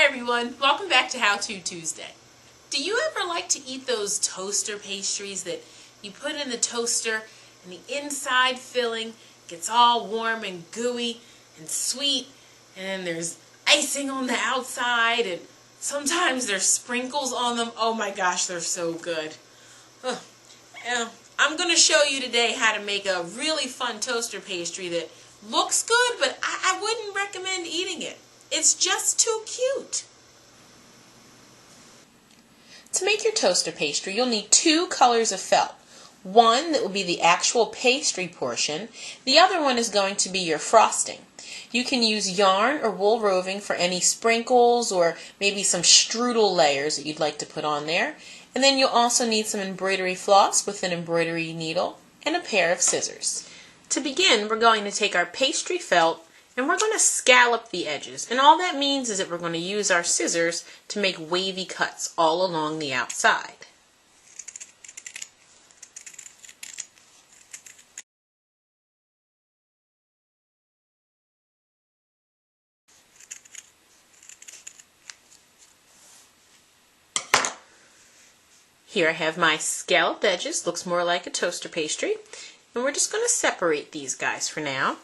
everyone, welcome back to How To Tuesday. Do you ever like to eat those toaster pastries that you put in the toaster and the inside filling gets all warm and gooey and sweet, and then there's icing on the outside and sometimes there's sprinkles on them? Oh my gosh, they're so good. I'm going to show you today how to make a really fun toaster pastry that looks good, but I wouldn't recommend eating it. It's just too cute. To make your toaster pastry, you'll need two colors of felt. One that will be the actual pastry portion. The other one is going to be your frosting. You can use yarn or wool roving for any sprinkles or maybe some strudel layers that you'd like to put on there. And then you'll also need some embroidery floss with an embroidery needle and a pair of scissors. To begin, we're going to take our pastry felt and we're going to scallop the edges. And all that means is that we're going to use our scissors to make wavy cuts all along the outside. Here I have my scalloped edges. Looks more like a toaster pastry. And we're just going to separate these guys for now.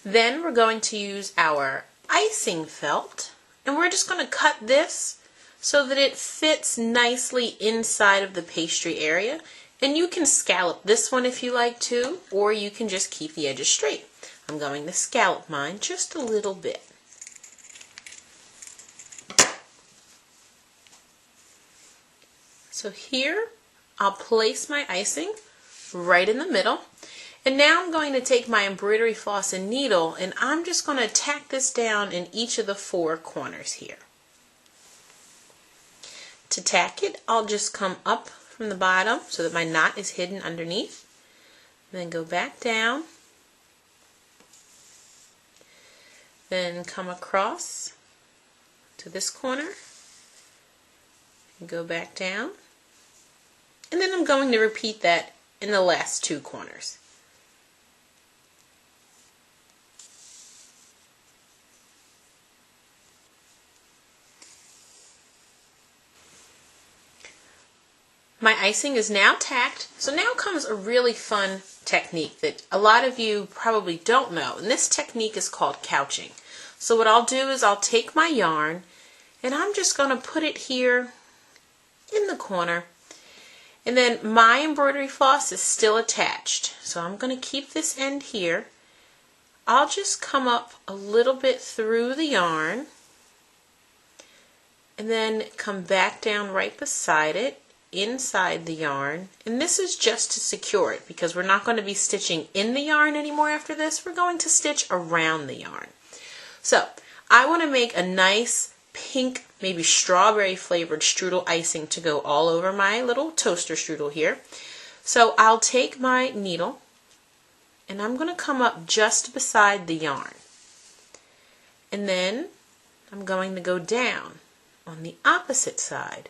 Then we're going to use our icing felt, and we're just going to cut this so that it fits nicely inside of the pastry area. And you can scallop this one if you like to, or you can just keep the edges straight. I'm going to scallop mine just a little bit. So here I'll place my icing right in the middle. And now I'm going to take my embroidery floss and needle, and I'm just going to tack this down in each of the four corners here. To tack it, I'll just come up from the bottom so that my knot is hidden underneath. Then go back down. Then come across to this corner. And go back down. And then I'm going to repeat that in the last two corners. My icing is now tacked, so now comes a really fun technique that a lot of you probably don't know, and this technique is called couching. So what I'll do is I'll take my yarn and I'm just going to put it here in the corner, and then my embroidery floss is still attached, so I'm going to keep this end here. I'll just come up a little bit through the yarn and then come back down right beside it inside the yarn, and this is just to secure it because we're not going to be stitching in the yarn anymore after this. We're going to stitch around the yarn. So I want to make a nice pink, maybe strawberry flavored strudel icing to go all over my little toaster strudel here. So I'll take my needle and I'm going to come up just beside the yarn, and then I'm going to go down on the opposite side.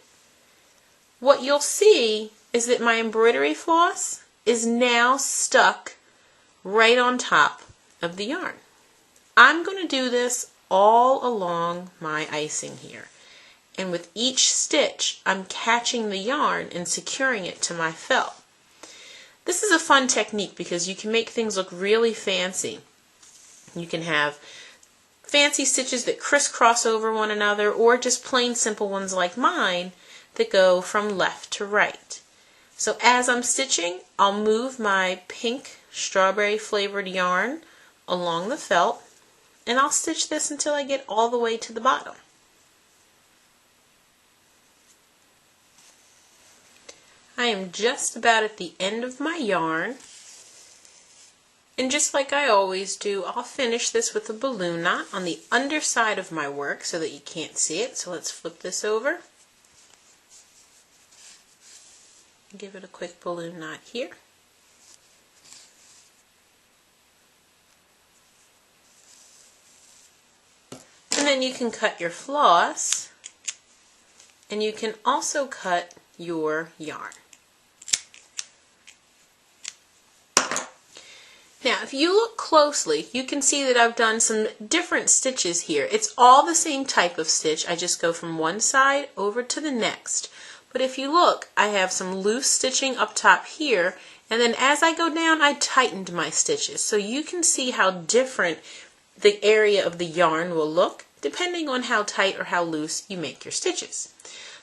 What you'll see is that my embroidery floss is now stuck right on top of the yarn. I'm going to do this all along my icing here. And with each stitch, I'm catching the yarn and securing it to my felt. This is a fun technique because you can make things look really fancy. You can have fancy stitches that crisscross over one another, or just plain simple ones like mine that go from left to right. So as I'm stitching, I'll move my pink strawberry flavored yarn along the felt, and I'll stitch this until I get all the way to the bottom. I am just about at the end of my yarn, and just like I always do, I'll finish this with a balloon knot on the underside of my work so that you can't see it. So let's flip this over. Give it a quick balloon knot here. And then you can cut your floss, and you can also cut your yarn. Now, if you look closely, you can see that I've done some different stitches here. It's all the same type of stitch. I just go from one side over to the next. But if you look, I have some loose stitching up top here, and then as I go down, I tightened my stitches. So you can see how different the area of the yarn will look depending on how tight or how loose you make your stitches.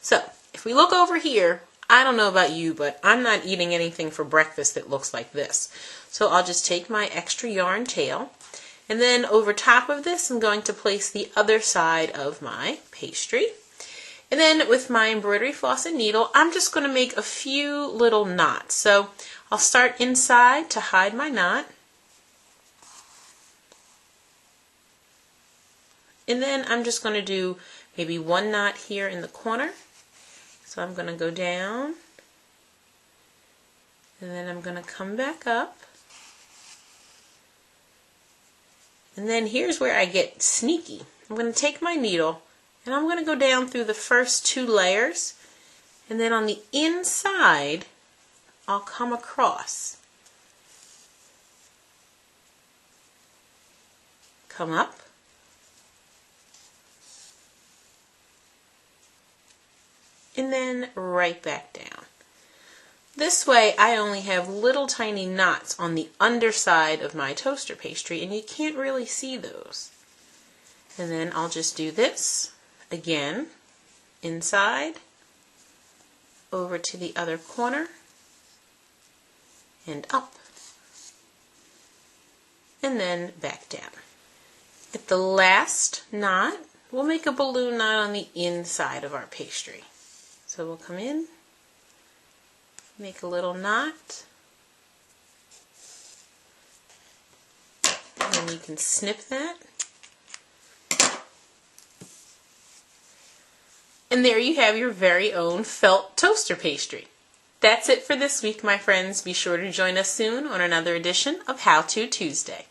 So, if we look over here, I don't know about you, but I'm not eating anything for breakfast that looks like this. So I'll just take my extra yarn tail, and then over top of this I'm going to place the other side of my pastry. And then with my embroidery floss and needle, I'm just going to make a few little knots. So I'll start inside to hide my knot. And then I'm just going to do maybe one knot here in the corner. So I'm going to go down, and then I'm going to come back up. And then here's where I get sneaky. I'm going to take my needle, and I'm going to go down through the first 2 layers, and then on the inside, I'll come across. Come up. And then right back down. This way I only have little tiny knots on the underside of my toaster pastry, and you can't really see those. And then I'll just do this again, inside, over to the other corner, and up, and then back down. At the last knot, we'll make a balloon knot on the inside of our pastry. So we'll come in, make a little knot, and then you can snip that. And there you have your very own felt toaster pastry. That's it for this week, my friends. Be sure to join us soon on another edition of How To Tuesday.